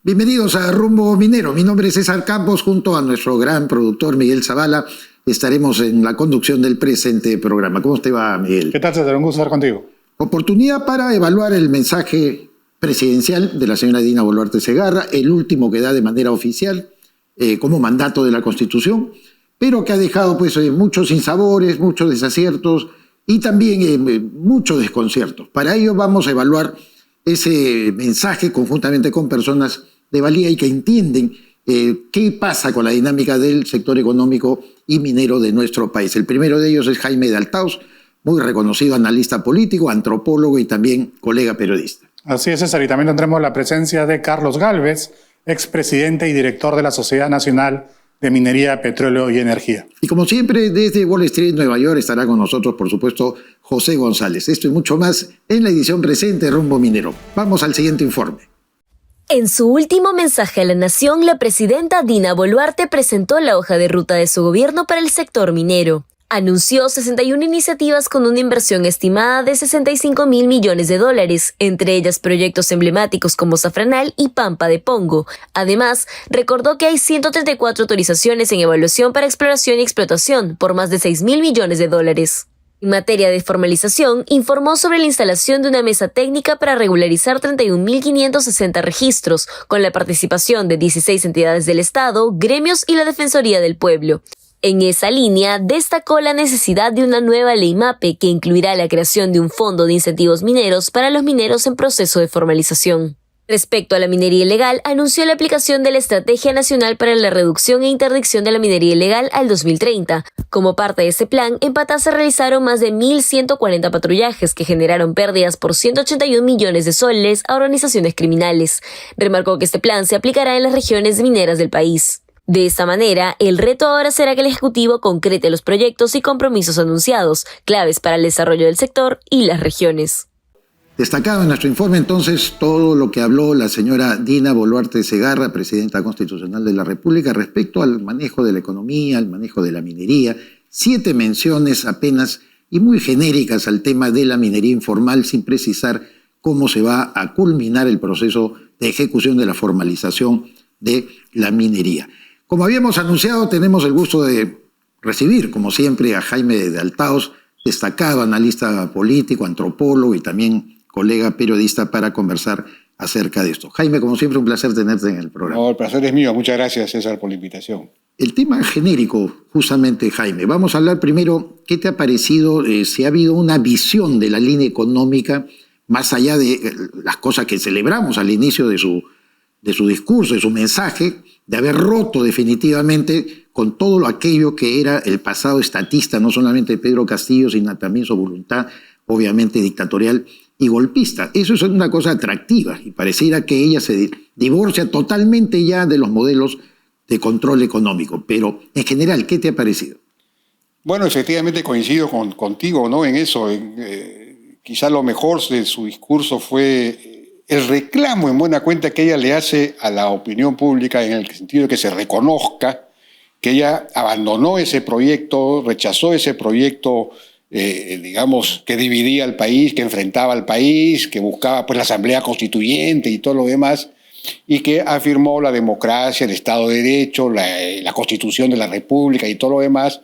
Bienvenidos a Rumbo Minero. Mi nombre es César Campos. Junto a nuestro gran productor Miguel Zavala estaremos en la conducción del presente programa. ¿Cómo te va, Miguel? ¿Qué tal, César? Un gusto estar contigo. Oportunidad para evaluar el mensaje presidencial de la señora Dina Boluarte Segarra, el último que da de manera oficial como mandato de la Constitución, pero que ha dejado muchos sinsabores, muchos desaciertos y también mucho desconcierto. Para ello vamos a evaluar ese mensaje conjuntamente con personas de valía y que entienden qué pasa con la dinámica del sector económico y minero de nuestro país. El primero de ellos es Jaime de Altaos, muy reconocido analista político, antropólogo y también colega periodista. Así es, César, y también tendremos la presencia de Carlos Gálvez, expresidente y director de la Sociedad Nacional de Minería, Petróleo y Energía. Y como siempre, desde Wall Street, Nueva York, estará con nosotros, por supuesto, José González. Esto y mucho más en la edición presente de Rumbo Minero. Vamos al siguiente informe. En su último mensaje a la nación, la presidenta Dina Boluarte presentó la hoja de ruta de su gobierno para el sector minero. Anunció 61 iniciativas con una inversión estimada de $65 mil millones, entre ellas proyectos emblemáticos como Zafranal y Pampa de Pongo. Además, recordó que hay 134 autorizaciones en evaluación para exploración y explotación por más de $6 mil millones. En materia de formalización, informó sobre la instalación de una mesa técnica para regularizar 31.560 registros, con la participación de 16 entidades del Estado, gremios y la Defensoría del Pueblo. En esa línea, destacó la necesidad de una nueva ley MAPE que incluirá la creación de un fondo de incentivos mineros para los mineros en proceso de formalización. Respecto a la minería ilegal, anunció la aplicación de la Estrategia Nacional para la Reducción e Interdicción de la Minería Ilegal al 2030. Como parte de ese plan, en Patá se realizaron más de 1.140 patrullajes que generaron pérdidas por 181 millones de soles a organizaciones criminales. Remarcó que este plan se aplicará en las regiones mineras del país. De esta manera, el reto ahora será que el Ejecutivo concrete los proyectos y compromisos anunciados, claves para el desarrollo del sector y las regiones. Destacado en nuestro informe, entonces, todo lo que habló la señora Dina Boluarte Segarra, presidenta constitucional de la República, respecto al manejo de la economía, al manejo de la minería. 7 menciones apenas y muy genéricas al tema de la minería informal, sin precisar cómo se va a culminar el proceso de ejecución de la formalización de la minería. Como habíamos anunciado, tenemos el gusto de recibir, como siempre, a Jaime de Altaos, destacado analista político, antropólogo y también colega periodista para conversar acerca de esto. Jaime, como siempre, un placer tenerte en el programa. No, el placer es mío. Muchas gracias, César, por la invitación. El tema genérico, justamente, Jaime. Vamos a hablar primero, ¿qué te ha parecido? Si ha habido una visión de la línea económica, más allá de las cosas que celebramos al inicio de su discurso, de su mensaje, de haber roto definitivamente con todo aquello que era el pasado estatista, no solamente de Pedro Castillo, sino también su voluntad, obviamente, dictatorial y golpista. Eso es una cosa atractiva y pareciera que ella se divorcia totalmente ya de los modelos de control económico. Pero, en general, ¿qué te ha parecido? Bueno, efectivamente coincido contigo, ¿no? En eso. Quizá lo mejor de su discurso fue el reclamo en buena cuenta que ella le hace a la opinión pública, en el sentido de que se reconozca que ella abandonó ese proyecto, rechazó ese proyecto, digamos, que dividía al país, que enfrentaba al país, que buscaba la Asamblea Constituyente y todo lo demás, y que afirmó la democracia, el Estado de Derecho, la Constitución de la República y todo lo demás,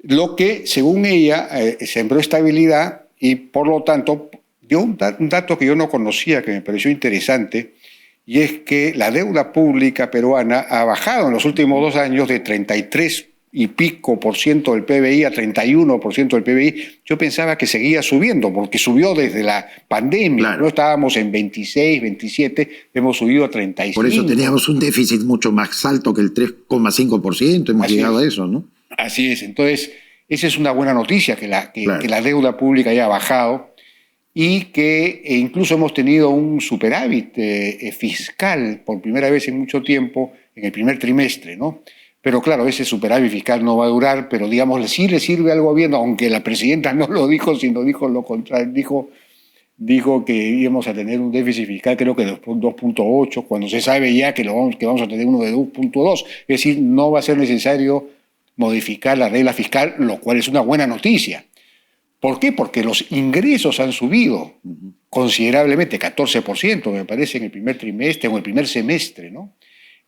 lo que, según ella, sembró estabilidad y, por lo tanto, dio un dato que yo no conocía, que me pareció interesante, y es que la deuda pública peruana ha bajado en los últimos 2 años de 33 y pico por ciento del PBI a 31% del PBI. Yo pensaba que seguía subiendo, porque subió desde la pandemia. Claro. No estábamos en 26, 27, hemos subido a 35. Por eso teníamos un déficit mucho más alto que el 3,5%, hemos llegado a eso, ¿no? Así es, entonces esa es una buena noticia, que la deuda pública haya bajado, y que incluso hemos tenido un superávit fiscal por primera vez en mucho tiempo en el primer trimestre, ¿no? Pero claro, ese superávit fiscal no va a durar, pero digamos, sí le sirve al gobierno, aunque la presidenta no lo dijo, sino dijo lo contrario, dijo que íbamos a tener un déficit fiscal, creo que de 2.8, cuando se sabe ya que vamos a tener uno de 2.2, es decir, no va a ser necesario modificar la regla fiscal, lo cual es una buena noticia. ¿Por qué? Porque los ingresos han subido considerablemente, 14% me parece en el primer trimestre o en el primer semestre, ¿no?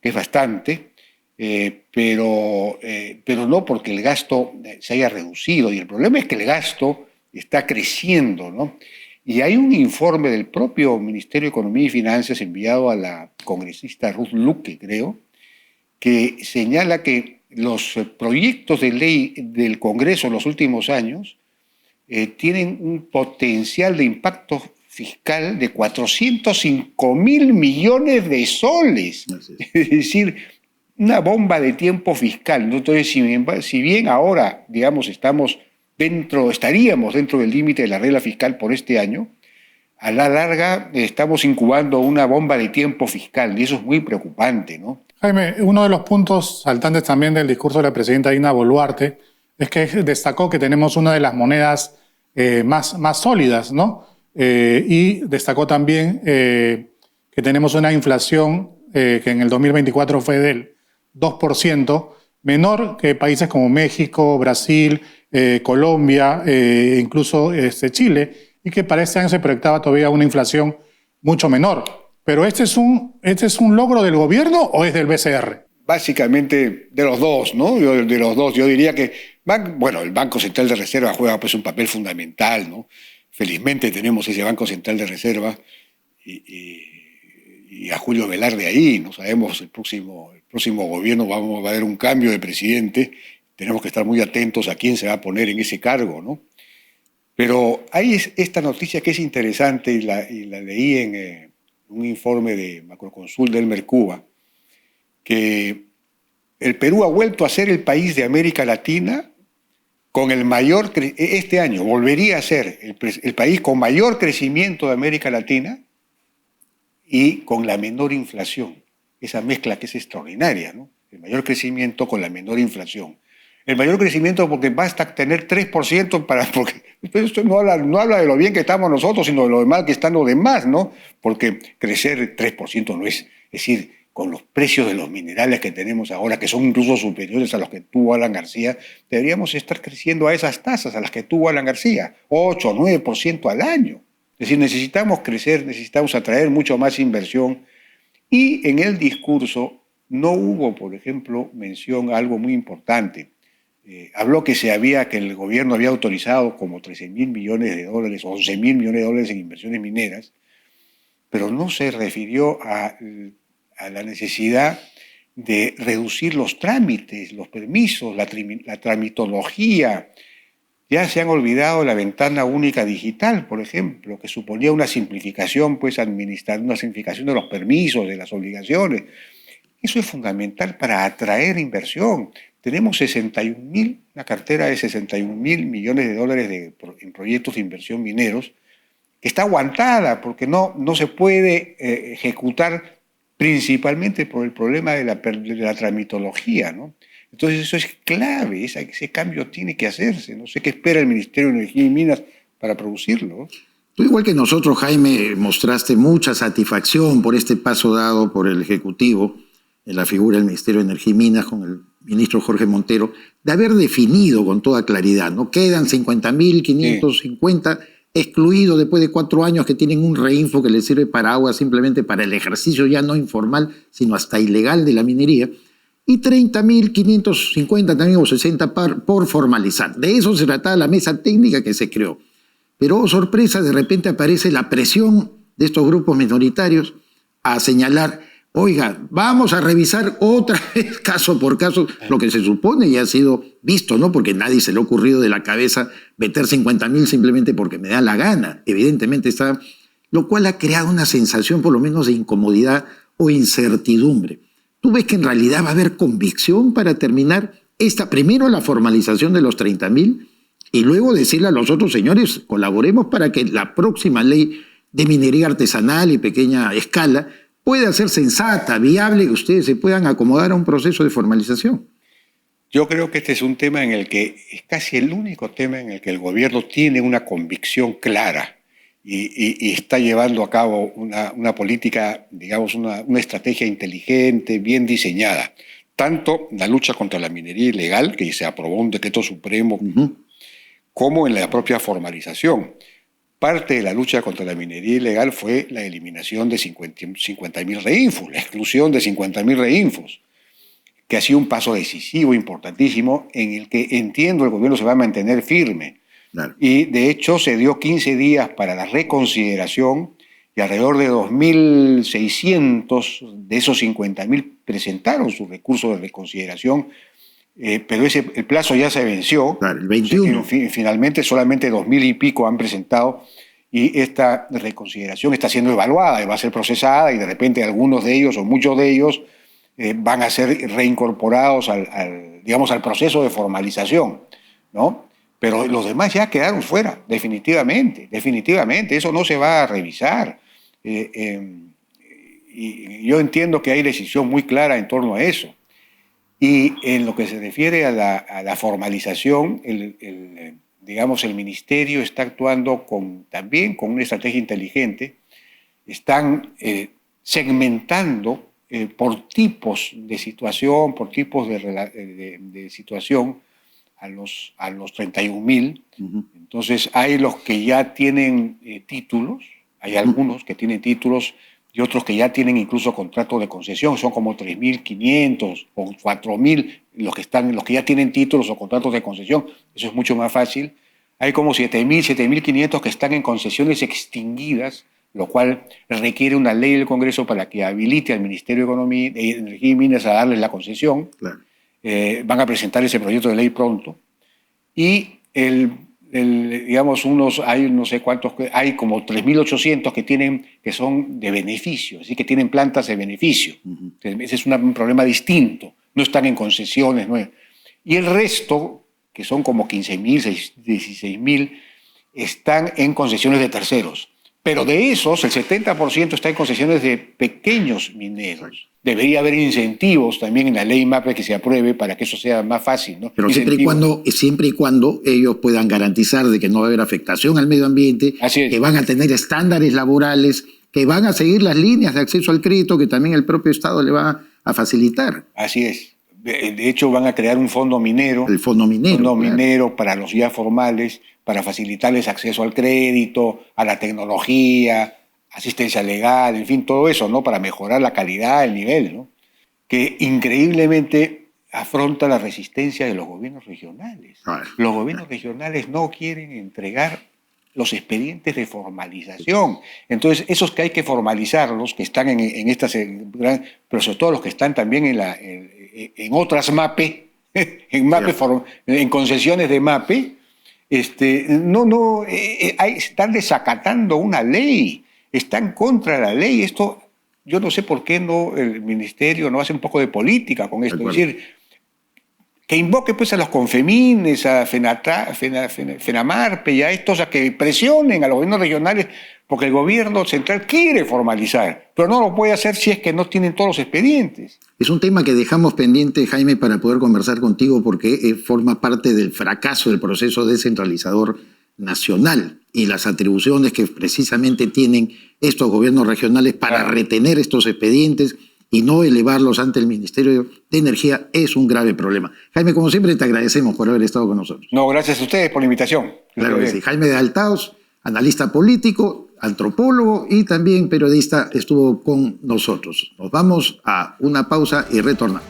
Que es bastante, pero no porque el gasto se haya reducido. Y el problema es que el gasto está creciendo, ¿no? Y hay un informe del propio Ministerio de Economía y Finanzas enviado a la congresista Ruth Luque, creo, que señala que los proyectos de ley del Congreso en los últimos años tienen un potencial de impacto fiscal de 405.000 millones de soles. Es decir, una bomba de tiempo fiscal, ¿no? Entonces, si bien ahora, digamos, estaríamos dentro del límite de la regla fiscal por este año, a la larga estamos incubando una bomba de tiempo fiscal y eso es muy preocupante, ¿no? Jaime, uno de los puntos saltantes también del discurso de la presidenta Dina Boluarte es que destacó que tenemos una de las monedas más sólidas, ¿no? Y destacó también que tenemos una inflación que en el 2024 fue del 2%, menor que países como México, Brasil, Colombia, incluso Chile, y que para este año se proyectaba todavía una inflación mucho menor. ¿Pero este es un logro del gobierno o es del BCR? Básicamente de los dos, ¿no? De los dos. Yo diría que, el Banco Central de Reserva juega pues un papel fundamental, ¿no? Felizmente tenemos ese Banco Central de Reserva y a Julio Velarde ahí. No sabemos, el próximo gobierno va a haber un cambio de presidente. Tenemos que estar muy atentos a quién se va a poner en ese cargo, ¿no? Pero hay esta noticia que es interesante y la leí en un informe de Macroconsul del Mercuba, que el Perú ha vuelto a ser el país de América Latina con este año volvería a ser el país con mayor crecimiento de América Latina y con la menor inflación. Esa mezcla que es extraordinaria, ¿no? El mayor crecimiento con la menor inflación. El mayor crecimiento porque basta tener 3% porque esto no habla de lo bien que estamos nosotros, sino de lo mal que están los demás, ¿no? Porque crecer 3% no es decir, con los precios de los minerales que tenemos ahora, que son incluso superiores a los que tuvo Alan García, deberíamos estar creciendo a esas tasas a las que tuvo Alan García, 8 o 9% al año. Es decir, necesitamos crecer, necesitamos atraer mucho más inversión. Y en el discurso no hubo, por ejemplo, mención a algo muy importante. Habló que el gobierno había autorizado como 13.000 millones de dólares o 11.000 millones de dólares en inversiones mineras, pero no se refirió a la necesidad de reducir los trámites, los permisos, la tramitología. Ya se han olvidado la ventana única digital, por ejemplo, que suponía una simplificación, una simplificación de los permisos, de las obligaciones. Eso es fundamental para atraer inversión. Tenemos una cartera de 61.000 millones de dólares en proyectos de inversión mineros, que está aguantada porque no se puede ejecutar principalmente por el problema de la tramitología, ¿no? Entonces eso es clave, ese cambio tiene que hacerse. No sé qué espera el Ministerio de Energía y Minas para producirlo. Tú, igual que nosotros, Jaime, mostraste mucha satisfacción por este paso dado por el Ejecutivo en la figura del Ministerio de Energía y Minas con el ministro Jorge Montero, de haber definido con toda claridad, ¿no? Quedan 50.550 excluidos después de 4 años que tienen un reinfo que les sirve para agua simplemente para el ejercicio ya no informal, sino hasta ilegal de la minería, y 30.550 también o 60 por formalizar. De eso se trataba la mesa técnica que se creó. Pero, oh, sorpresa, de repente aparece la presión de estos grupos minoritarios a señalar: oiga, vamos a revisar otra vez, caso por caso, lo que se supone ya ha sido visto, ¿no? Porque nadie se le ha ocurrido de la cabeza meter 50.000 simplemente porque me da la gana. Evidentemente está, lo cual ha creado una sensación por lo menos de incomodidad o incertidumbre. ¿Tú ves que en realidad va a haber convicción para terminar primero la formalización de los 30.000 y luego decirle a los otros señores, colaboremos para que la próxima ley de minería artesanal y pequeña escala puede ser sensata, viable, que ustedes se puedan acomodar a un proceso de formalización? Yo creo que este es un tema en el que es casi el único tema en el que el gobierno tiene una convicción clara y está llevando a cabo una política, digamos, una estrategia inteligente, bien diseñada. Tanto la lucha contra la minería ilegal, que se aprobó un decreto supremo, como en la propia formalización. parte de la lucha contra la minería ilegal fue la eliminación de 50.000 reinfos, la exclusión de 50.000 reinfos, que ha sido un paso decisivo, importantísimo, en el que entiendo el gobierno se va a mantener firme. Claro. Y de hecho se dio 15 días para la reconsideración y alrededor de 2.600 de esos 50.000 presentaron su recurso de reconsideración, pero el plazo ya se venció. Claro, el 21. Finalmente solamente 2.000 y pico han presentado y esta reconsideración está siendo evaluada y va a ser procesada y de repente algunos de ellos o muchos de ellos van a ser reincorporados al proceso de formalización, ¿no? Pero los demás ya quedaron fuera, definitivamente, eso no se va a revisar. Y yo entiendo que hay decisión muy clara en torno a eso. Y en lo que se refiere a la formalización, el ministerio está actuando también con una estrategia inteligente. Están segmentando por tipos de situación, por tipos de situación a los 31.000. Uh-huh. Entonces hay los que ya tienen títulos, hay algunos que tienen títulos y otros que ya tienen incluso contratos de concesión, son como 3.500 o 4.000 los que ya tienen títulos o contratos de concesión, eso es mucho más fácil. Hay como 7.500 que están en concesiones extinguidas, lo cual requiere una ley del Congreso para que habilite al Ministerio de Energía y Minas a darles la concesión. Claro. Van a presentar ese proyecto de ley pronto. Y hay no sé cuántos, hay como 3.800 que son de beneficio, así que tienen plantas de beneficio. Uh-huh. Ese es un problema distinto, no están en concesiones. ¿No? Y el resto, que son como 15.000, 16.000, están en concesiones de terceros. Pero de esos, el 70% está en concesiones de pequeños mineros. Debería haber incentivos también en la ley MAPE que se apruebe para que eso sea más fácil, ¿no? Pero siempre y cuando ellos puedan garantizar de que no va a haber afectación al medio ambiente, que van a tener estándares laborales, que van a seguir las líneas de acceso al crédito que también el propio Estado le va a facilitar. Así es. De hecho, van a crear un fondo minero. El fondo minero. Minero para los ya formales, para facilitarles acceso al crédito, a la tecnología, asistencia legal, en fin, todo eso, ¿no? Para mejorar la calidad, el nivel, ¿no? Que increíblemente afronta la resistencia de los gobiernos regionales. Los gobiernos regionales no quieren entregar los expedientes de formalización. Entonces, esos que hay que formalizarlos, que están en estas, pero sobre todo los que están también en otras MAPE, en concesiones de MAPE, están desacatando una ley, están contra la ley. Esto, yo no sé por qué el ministerio no hace un poco de política con esto. Es decir, que invoque pues a los Confemines, a FENAMARPE y a estos a que presionen a los gobiernos regionales, porque el gobierno central quiere formalizar, pero no lo puede hacer si es que no tienen todos los expedientes. Es un tema que dejamos pendiente, Jaime, para poder conversar contigo, porque forma parte del fracaso del proceso descentralizador nacional y las atribuciones que precisamente tienen estos gobiernos regionales para retener estos expedientes y no elevarlos ante el Ministerio de Energía es un grave problema. Jaime, como siempre, te agradecemos por haber estado con nosotros. No, gracias a ustedes por la invitación. Claro que sí. Jaime de Altaos, analista político, antropólogo y también periodista, estuvo con nosotros. Nos vamos a una pausa y retornamos.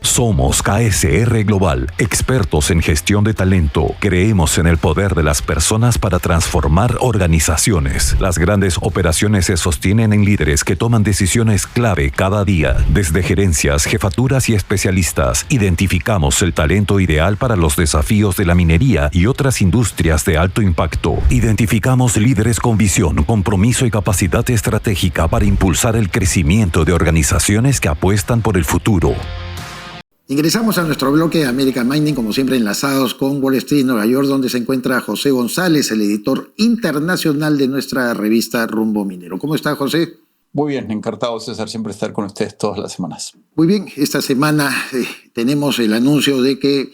Somos KSR Global, expertos en gestión de talento. Creemos en el poder de las personas para transformar organizaciones. Las grandes operaciones se sostienen en líderes que toman decisiones clave cada día. Desde gerencias, jefaturas y especialistas, identificamos el talento ideal para los desafíos de la minería y otras industrias de alto impacto. Identificamos líderes con visión, compromiso y capacidad estratégica para impulsar el crecimiento de organizaciones que apuestan por el futuro. Ingresamos a nuestro bloque de American Mining, como siempre enlazados con Wall Street, Nueva York, donde se encuentra José González, el editor internacional de nuestra revista Rumbo Minero. ¿Cómo está, José? Muy bien, encantado, César, siempre estar con ustedes todas las semanas. Muy bien, esta semana tenemos el anuncio de que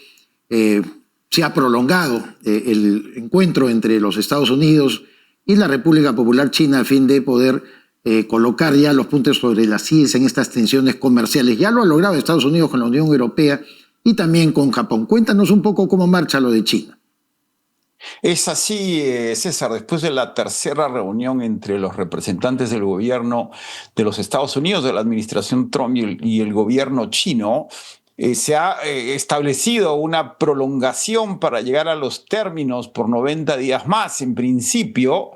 se ha prolongado el encuentro entre los Estados Unidos y la República Popular China a fin de poder colocar ya los puntos sobre las IES en estas tensiones comerciales. Ya lo ha logrado Estados Unidos con la Unión Europea y también con Japón. Cuéntanos un poco cómo marcha lo de China. Es así, César, después de la tercera reunión entre los representantes del gobierno de los Estados Unidos, de la administración Trump y el gobierno chino, se ha establecido una prolongación para llegar a los términos por 90 días más, en principio,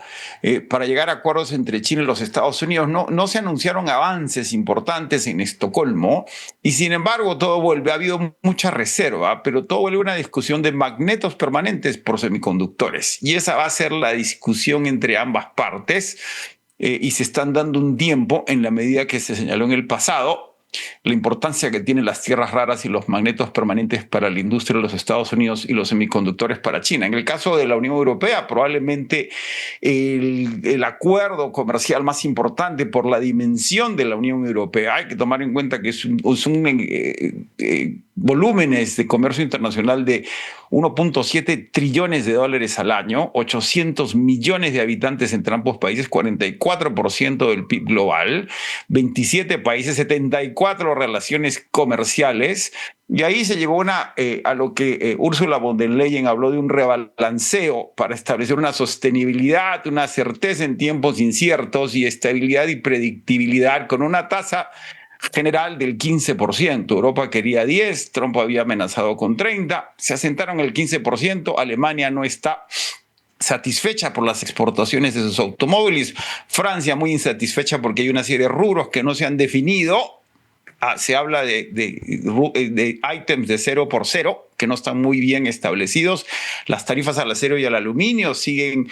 para llegar a acuerdos entre China y los Estados Unidos. No se anunciaron avances importantes en Estocolmo y sin embargo todo vuelve, ha habido mucha reserva, pero todo vuelve a una discusión de magnetos permanentes por semiconductores y esa va a ser la discusión entre ambas partes y se están dando un tiempo en la medida que se señaló en el pasado. La importancia que tienen las tierras raras y los magnetos permanentes para la industria de los Estados Unidos y los semiconductores para China. En el caso de la Unión Europea, probablemente el acuerdo comercial más importante por la dimensión de la Unión Europea, hay que tomar en cuenta que son volúmenes de comercio internacional de 1.7 trillones de dólares al año, 800 millones de habitantes entre ambos países, 44% del PIB global, 27 países, 74 relaciones comerciales. Y ahí se llegó a lo que Ursula von der Leyen habló de un rebalanceo para establecer una sostenibilidad, una certeza en tiempos inciertos y estabilidad y predictibilidad con una tasa general del 15%. Europa quería 10%, Trump había amenazado con 30%, se asentaron el 15%, Alemania no está satisfecha por las exportaciones de sus automóviles, Francia muy insatisfecha porque hay una serie de rubros que no se han definido. Se habla de ítems de 0 por 0 que no están muy bien establecidos. Las tarifas al acero y al aluminio siguen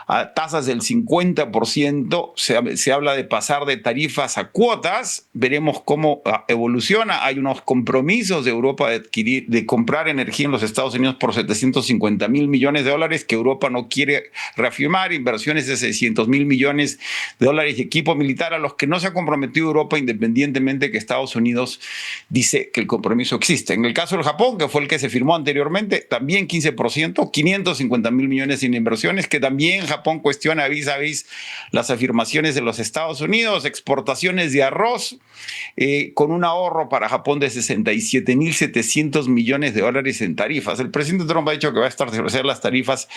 a tasas del 50%. Se habla de pasar de tarifas a cuotas. Veremos cómo evoluciona. Hay unos compromisos de Europa de comprar energía en los Estados Unidos por 750.000 millones de dólares que Europa no quiere reafirmar. Inversiones de 600.000 millones de dólares y equipo militar a los que no se ha comprometido Europa, independientemente que Estados Unidos dice que el compromiso existe. En el caso del Japón, que fue el que se firmó anteriormente, también 15%, 550.000 millones en inversiones, que también Japón cuestiona vis a vis las afirmaciones de los Estados Unidos, exportaciones de arroz, con un ahorro para Japón de 67.700 millones de dólares en tarifas. El presidente Trump ha dicho que va a establecer las tarifas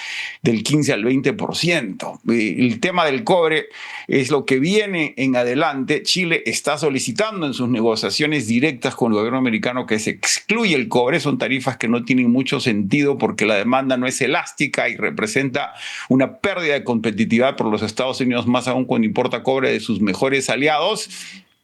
del 15 al 20%. El tema del cobre es lo que viene en adelante. Chile está solicitando en sus negociaciones directas con el gobierno americano que se excluya el cobre. Son tarifas que no tienen mucho sentido porque la demanda no es elástica y representa una pérdida de competitividad por los Estados Unidos, más aún cuando importa cobre de sus mejores aliados.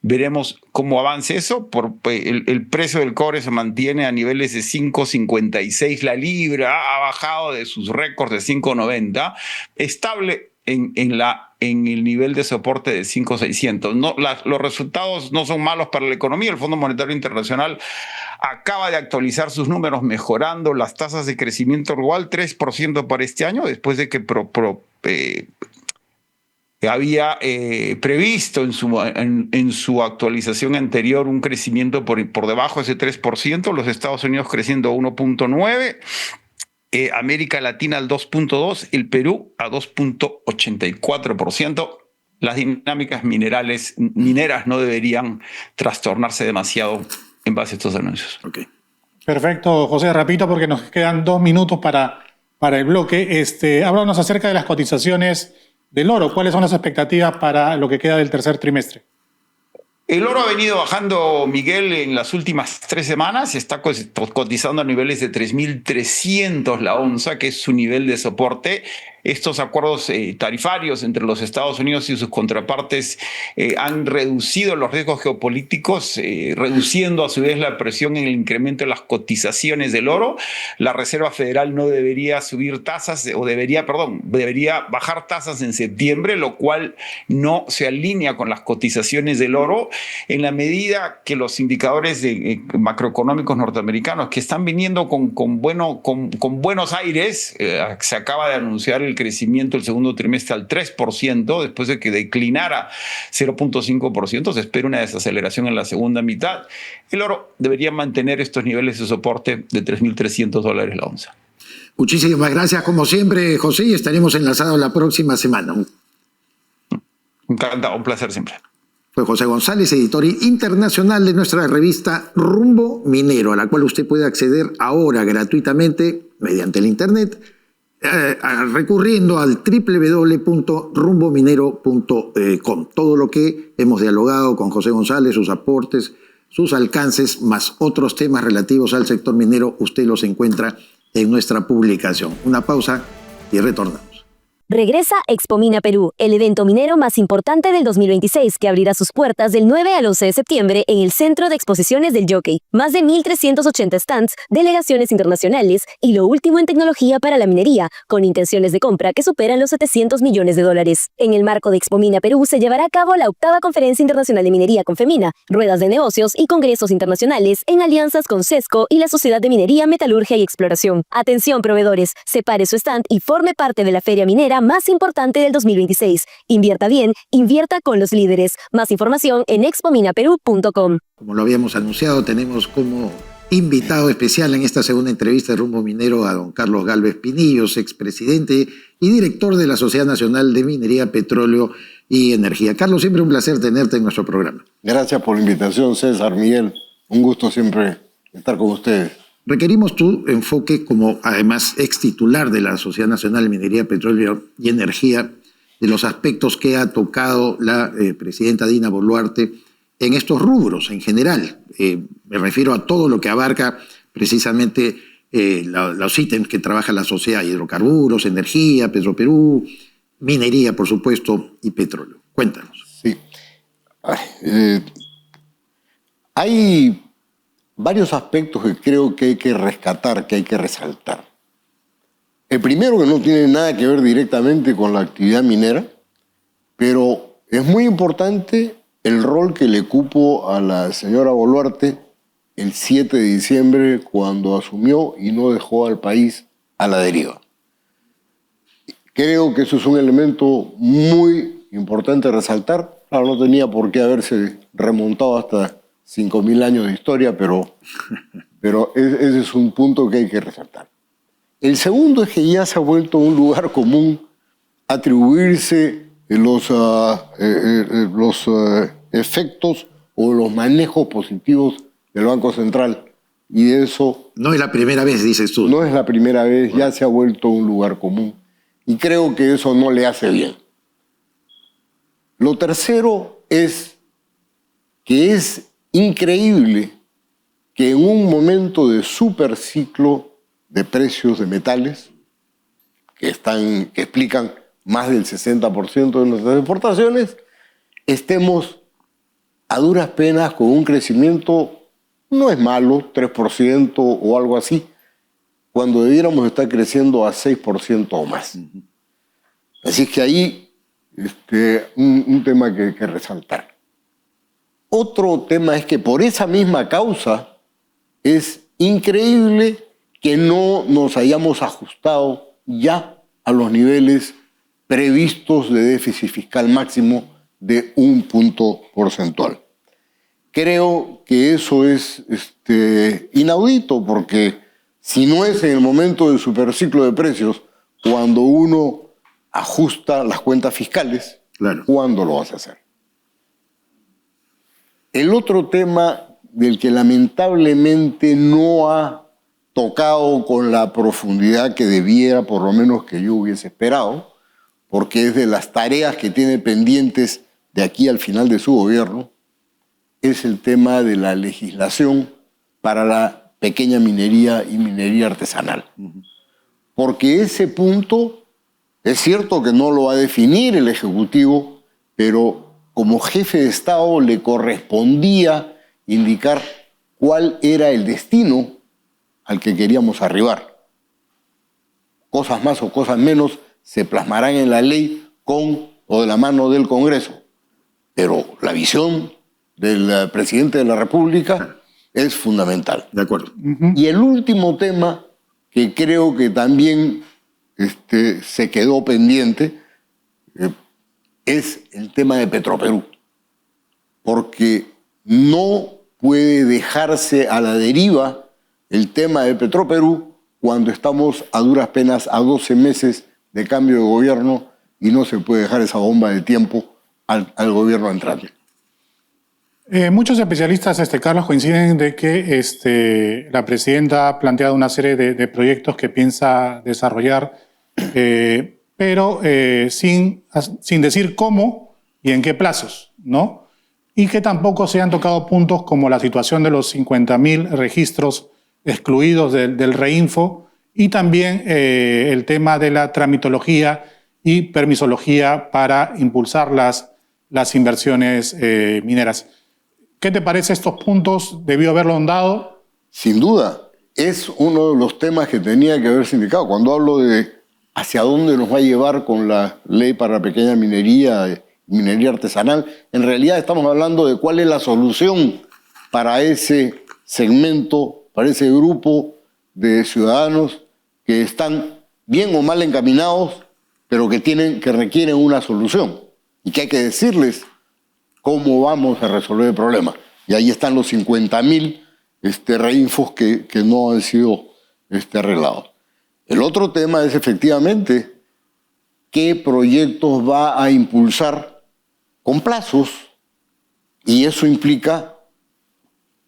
Veremos cómo avance eso. El precio del cobre se mantiene a niveles de 5.56 la libra, ha bajado de sus récords de 5.90, estable en el nivel de soporte de 5.600. Los resultados no son malos para la economía. El Fondo Monetario Internacional acaba de actualizar sus números mejorando las tasas de crecimiento global 3% para este año, después de que había previsto en su actualización anterior un crecimiento por debajo de ese 3%, los Estados Unidos creciendo 1.9%, América Latina al 2.2%, el Perú a 2.84%. Las dinámicas mineras no deberían trastornarse demasiado en base a estos anuncios. Okay. Perfecto, José, repito porque nos quedan 2 minutos para el bloque. Háblanos acerca de las cotizaciones del oro. ¿Cuáles son las expectativas para lo que queda del tercer trimestre? El oro ha venido bajando, Miguel, en las últimas 3 semanas. Está cotizando a niveles de 3.300 la onza, que es su nivel de soporte. Estos acuerdos tarifarios entre los Estados Unidos y sus contrapartes han reducido los riesgos geopolíticos, reduciendo a su vez la presión en el incremento de las cotizaciones del oro. La Reserva Federal no debería subir tasas, debería bajar tasas en septiembre, lo cual no se alinea con las cotizaciones del oro, en la medida que los indicadores macroeconómicos norteamericanos que están viniendo con buenos aires, se acaba de anunciar el crecimiento el segundo trimestre al 3%, después de que declinara 0.5%, se espera una desaceleración en la segunda mitad. El oro debería mantener estos niveles de soporte de 3.300 dólares la onza. Muchísimas gracias, como siempre, José, y estaremos enlazados la próxima semana. Encantado, un placer siempre. Fue José González, editor internacional de nuestra revista Rumbo Minero, a la cual usted puede acceder ahora gratuitamente mediante el internet recurriendo al www.rumbominero.com. Todo lo que hemos dialogado con José González, sus aportes, sus alcances, más otros temas relativos al sector minero, usted los encuentra en nuestra publicación. Una pausa y retornamos. Regresa Expomina Perú, el evento minero más importante del 2026 que abrirá sus puertas del 9 al 11 de septiembre en el Centro de Exposiciones del Jockey. Más de 1.380 stands, delegaciones internacionales y lo último en tecnología para la minería, con intenciones de compra que superan los $700 millones. En el marco de Expomina Perú se llevará a cabo la 8ª Conferencia Internacional de Minería Confemina, ruedas de negocios y congresos internacionales en alianzas con CESCO y la Sociedad de Minería, Metalurgia y Exploración. Atención proveedores, separe su stand y forme parte de la feria minera más importante del 2026. Invierta bien, invierta con los líderes. Más información en expominaperú.com. Como lo habíamos anunciado, tenemos como invitado especial en esta segunda entrevista de Rumbo Minero a don Carlos Gálvez Pinillos, expresidente y director de la Sociedad Nacional de Minería, Petróleo y Energía. Carlos, siempre un placer tenerte en nuestro programa. Gracias por la invitación, César, Miguel. Un gusto siempre estar con ustedes. Requerimos tu enfoque como, además, ex titular de la Sociedad Nacional de Minería, Petróleo y Energía, de los aspectos que ha tocado la presidenta Dina Boluarte en estos rubros en general. Me refiero a todo lo que abarca precisamente los ítems que trabaja la sociedad: hidrocarburos, energía, Petroperú, minería, por supuesto, y petróleo. Cuéntanos. Sí. Hay varios aspectos que creo que hay que rescatar, que hay que resaltar. El primero, que no tiene nada que ver directamente con la actividad minera, pero es muy importante el rol que le cupo a la señora Boluarte el 7 de diciembre cuando asumió y no dejó al país a la deriva. Creo que eso es un elemento muy importante a resaltar. Claro, no tenía por qué haberse remontado hasta 5.000 años de historia, pero ese es un punto que hay que resaltar. El segundo es que ya se ha vuelto un lugar común atribuirse los efectos o los manejos positivos del Banco Central. Y de eso... No es la primera vez, dices tú. No es la primera vez, ya se ha vuelto un lugar común. Y creo que eso no le hace bien. Lo tercero es que es increíble que en un momento de superciclo de precios de metales, que explican más del 60% de nuestras exportaciones, estemos a duras penas con un crecimiento, no es malo, 3% o algo así, cuando debiéramos estar creciendo a 6% o más. Así que ahí un tema que hay que resaltar. Otro tema es que por esa misma causa es increíble que no nos hayamos ajustado ya a los niveles previstos de déficit fiscal máximo de 1 punto porcentual. Creo que eso es inaudito, porque si no es en el momento del superciclo de precios, cuando uno ajusta las cuentas fiscales, claro, ¿cuándo lo vas a hacer? El otro tema del que lamentablemente no ha tocado con la profundidad que debiera, por lo menos que yo hubiese esperado, porque es de las tareas que tiene pendientes de aquí al final de su gobierno, es el tema de la legislación para la pequeña minería y minería artesanal. Porque ese punto es cierto que no lo va a definir el Ejecutivo, pero como jefe de Estado le correspondía indicar cuál era el destino al que queríamos arribar. Cosas más o cosas menos se plasmarán en la ley con o de la mano del Congreso, pero la visión del presidente de la República es fundamental. De acuerdo. Y el último tema que creo que también se quedó pendiente es el tema de Petroperú, porque no puede dejarse a la deriva el tema de Petroperú cuando estamos a duras penas a 12 meses de cambio de gobierno y no se puede dejar esa bomba de tiempo al gobierno entrante. Muchos especialistas, Carlos, coinciden de que la presidenta ha planteado una serie de proyectos que piensa desarrollar pero sin decir cómo y en qué plazos, ¿no? Y que tampoco se han tocado puntos como la situación de los 50.000 registros excluidos del Reinfo y también el tema de la tramitología y permisología para impulsar las inversiones mineras. ¿Qué te parece estos puntos? ¿Debió haberlo ahondado? Sin duda, es uno de los temas que tenía que haberse indicado. Cuando hablo de hacia dónde nos va a llevar con la ley para la pequeña minería, minería artesanal, en realidad estamos hablando de cuál es la solución para ese segmento, para ese grupo de ciudadanos que están bien o mal encaminados, pero que requieren una solución y que hay que decirles cómo vamos a resolver el problema. Y ahí están los 50.000 reinfos que no han sido arreglados. El otro tema es efectivamente qué proyectos va a impulsar con plazos, y eso implica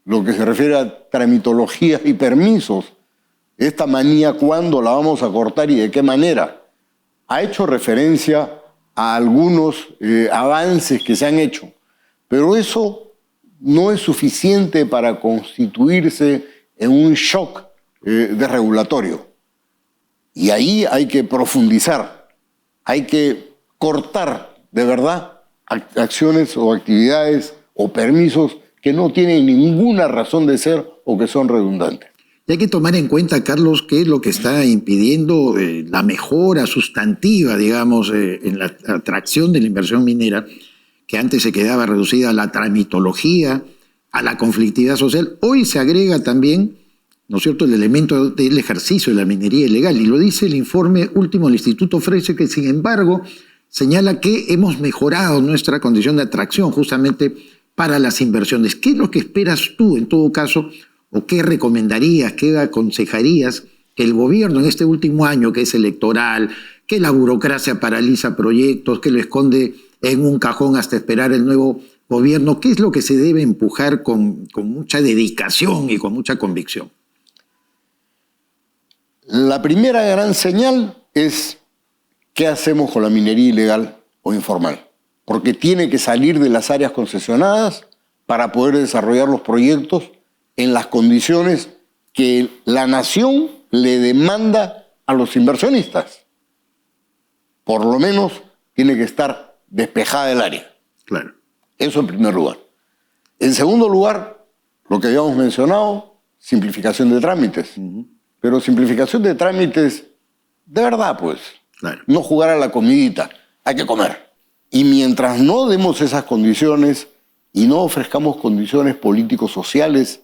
lo que se refiere a tramitologías y permisos. Esta manía, ¿cuándo la vamos a cortar y de qué manera? Ha hecho referencia a algunos avances que se han hecho, pero eso no es suficiente para constituirse en un shock desregulatorio. Y ahí hay que profundizar, hay que cortar de verdad acciones o actividades o permisos que no tienen ninguna razón de ser o que son redundantes. Y hay que tomar en cuenta, Carlos, qué es lo que está impidiendo la mejora sustantiva, digamos, en la atracción de la inversión minera, que antes se quedaba reducida a la tramitología, a la conflictividad social. Hoy se agrega también, ¿no es cierto?, el elemento del ejercicio de la minería ilegal. Y lo dice el informe último del Instituto Freese, que sin embargo señala que hemos mejorado nuestra condición de atracción justamente para las inversiones. ¿Qué es lo que esperas tú, en todo caso, o qué recomendarías, qué aconsejarías que el gobierno en este último año, que es electoral, que la burocracia paraliza proyectos, que lo esconde en un cajón hasta esperar el nuevo gobierno, qué es lo que se debe empujar con mucha dedicación y con mucha convicción? La primera gran señal es qué hacemos con la minería ilegal o informal, porque tiene que salir de las áreas concesionadas para poder desarrollar los proyectos en las condiciones que la nación le demanda a los inversionistas. Por lo menos tiene que estar despejada el área. Claro. Eso en primer lugar. En segundo lugar, lo que habíamos mencionado, simplificación de trámites. Pero simplificación de trámites, de verdad, pues. Claro. No jugar a la comidita, hay que comer. Y mientras no demos esas condiciones y no ofrezcamos condiciones políticos sociales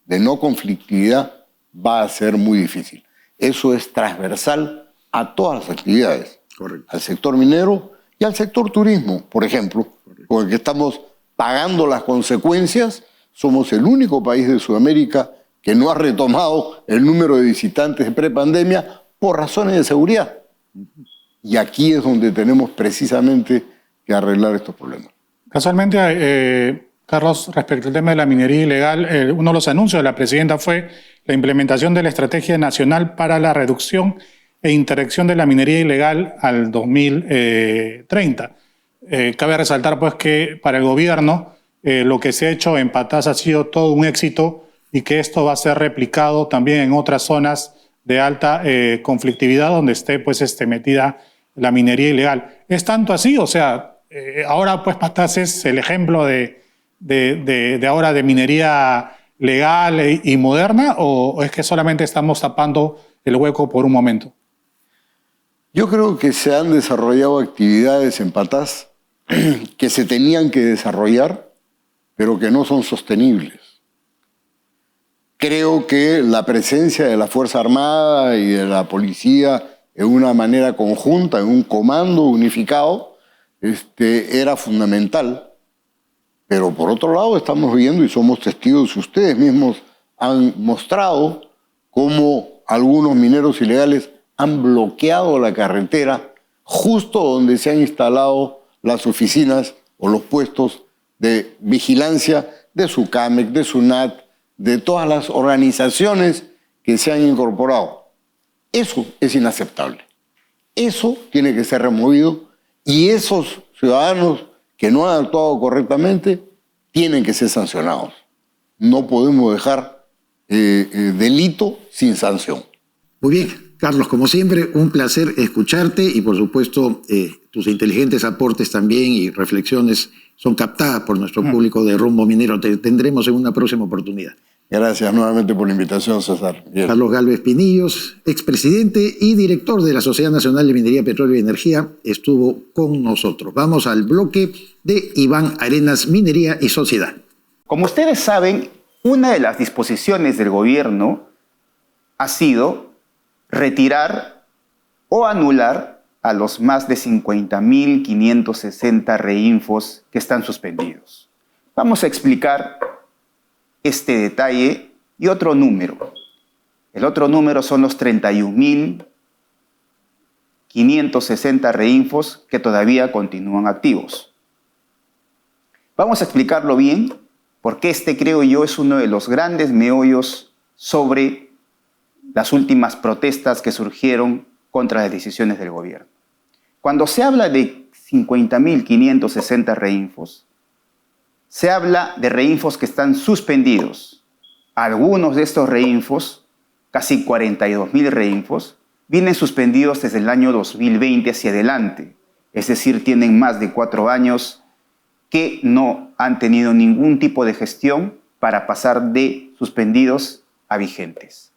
de no conflictividad, va a ser muy difícil. Eso es transversal a todas las actividades. Correcto. Al sector minero y al sector turismo, por ejemplo, con el que estamos pagando las consecuencias. Somos el único país de Sudamérica que no ha retomado el número de visitantes de prepandemia por razones de seguridad. Y aquí es donde tenemos precisamente que arreglar estos problemas. Casualmente, Carlos, respecto al tema de la minería ilegal, uno de los anuncios de la presidenta fue la implementación de la Estrategia Nacional para la Reducción e Interdicción de la Minería Ilegal al 2030. Cabe resaltar pues que para el gobierno lo que se ha hecho en Patás ha sido todo un éxito y que esto va a ser replicado también en otras zonas de alta conflictividad donde esté pues metida la minería ilegal. ¿Es tanto así? O sea, ahora pues Patás es el ejemplo de ahora de minería legal y moderna, o es que solamente estamos tapando el hueco por un momento? Yo creo que se han desarrollado actividades en Patás que se tenían que desarrollar, pero que no son sostenibles. Creo que la presencia de la Fuerza Armada y de la policía en una manera conjunta, en un comando unificado, era fundamental. Pero por otro lado estamos viendo y somos testigos, ustedes mismos han mostrado cómo algunos mineros ilegales han bloqueado la carretera justo donde se han instalado las oficinas o los puestos de vigilancia de SUCAMEC, de SUNAT, de todas las organizaciones que se han incorporado. Eso es inaceptable. Eso tiene que ser removido y esos ciudadanos que no han actuado correctamente tienen que ser sancionados. No podemos dejar delito sin sanción. Muy bien, Carlos, como siempre, un placer escucharte y por supuesto tus inteligentes aportes también y reflexiones son captadas por nuestro público de Rumbo Minero. Te tendremos en una próxima oportunidad. Gracias nuevamente por la invitación, César. Bien. Carlos Gálvez Pinillos, expresidente y director de la Sociedad Nacional de Minería, Petróleo y Energía, estuvo con nosotros. Vamos al bloque de Iván Arenas, Minería y Sociedad. Como ustedes saben, una de las disposiciones del gobierno ha sido retirar o anular a los más de 50.560 reinfos que están suspendidos. Vamos a explicar este detalle y otro número. El otro número son los 31.560 reinfos que todavía continúan activos. Vamos a explicarlo bien, porque este, creo yo, es uno de los grandes meollos sobre las últimas protestas que surgieron contra las decisiones del gobierno. Cuando se habla de 50.560 reinfos, se habla de reinfos que están suspendidos. Algunos de estos reinfos, casi 42.000 reinfos, vienen suspendidos desde el año 2020 hacia adelante. Es decir, tienen más de 4 años que no han tenido ningún tipo de gestión para pasar de suspendidos a vigentes.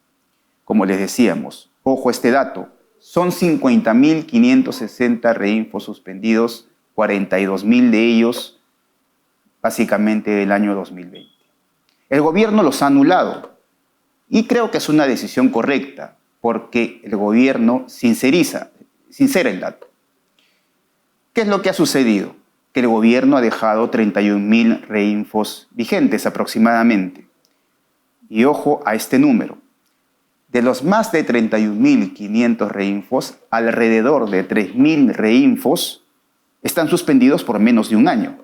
Como les decíamos, ojo este dato, son 50.560 reinfos suspendidos, 42.000 de ellos básicamente del año 2020. El gobierno los ha anulado y creo que es una decisión correcta porque el gobierno sincera el dato. ¿Qué es lo que ha sucedido? Que el gobierno ha dejado 31.000 reinfos vigentes aproximadamente. Y ojo a este número. De los más de 31.500 reinfos, alrededor de 3.000 reinfos están suspendidos por menos de un año.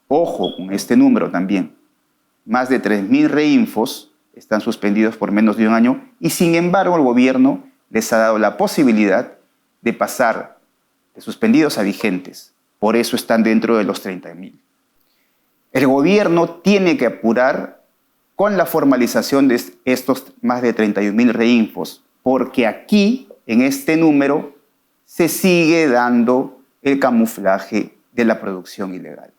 Ojo con este número también. Más de 3.000 reinfos están suspendidos por menos de un año y sin embargo el gobierno les ha dado la posibilidad de pasar de suspendidos a vigentes. Por eso están dentro de los 30.000. El gobierno tiene que apurar con la formalización de estos más de 31.000 reinfos, porque aquí, en este número, se sigue dando el camuflaje de la producción ilegal.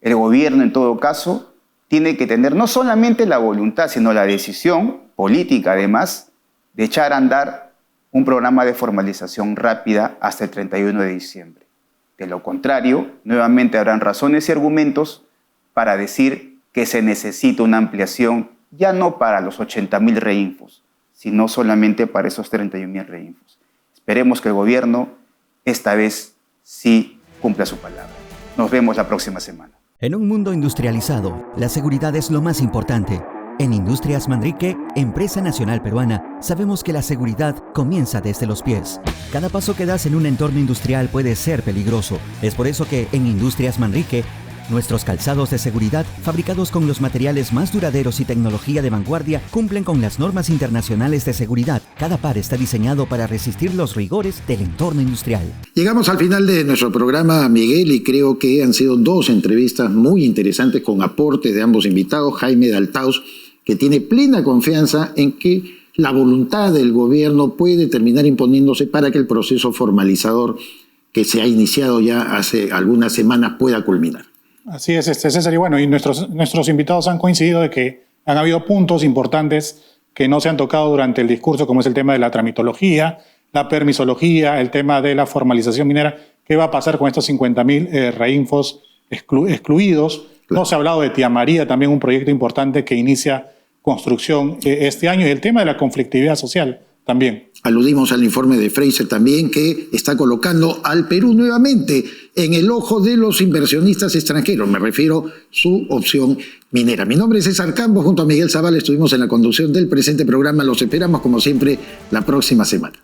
El gobierno, en todo caso, tiene que tener no solamente la voluntad, sino la decisión política, además, de echar a andar un programa de formalización rápida hasta el 31 de diciembre. De lo contrario, nuevamente habrán razones y argumentos para decir que se necesita una ampliación ya no para los 80.000 reinfos, sino solamente para esos 31.000 reinfos. Esperemos que el gobierno esta vez sí cumpla su palabra. Nos vemos la próxima semana. En un mundo industrializado, la seguridad es lo más importante. En Industrias Manrique, empresa nacional peruana, sabemos que la seguridad comienza desde los pies. Cada paso que das en un entorno industrial puede ser peligroso. Es por eso que en Industrias Manrique, nuestros calzados de seguridad, fabricados con los materiales más duraderos y tecnología de vanguardia, cumplen con las normas internacionales de seguridad. Cada par está diseñado para resistir los rigores del entorno industrial. Llegamos al final de nuestro programa, Miguel, y creo que han sido 2 entrevistas muy interesantes con aportes de ambos invitados. Jaime Daltaus, que tiene plena confianza en que la voluntad del gobierno puede terminar imponiéndose para que el proceso formalizador que se ha iniciado ya hace algunas semanas pueda culminar. Así es, César, y bueno, y nuestros invitados han coincidido de que han habido puntos importantes que no se han tocado durante el discurso, como es el tema de la tramitología, la permisología, el tema de la formalización minera. ¿Qué va a pasar con estos 50.000 reinfos excluidos? Claro. No se ha hablado de Tía María, también un proyecto importante que inicia construcción este año, y el tema de la conflictividad social también. Aludimos al informe de Fraser también, que está colocando al Perú nuevamente en el ojo de los inversionistas extranjeros. Me refiero a su opción minera. Mi nombre es César Campos, junto a Miguel Zavala estuvimos en la conducción del presente programa. Los esperamos, como siempre, la próxima semana.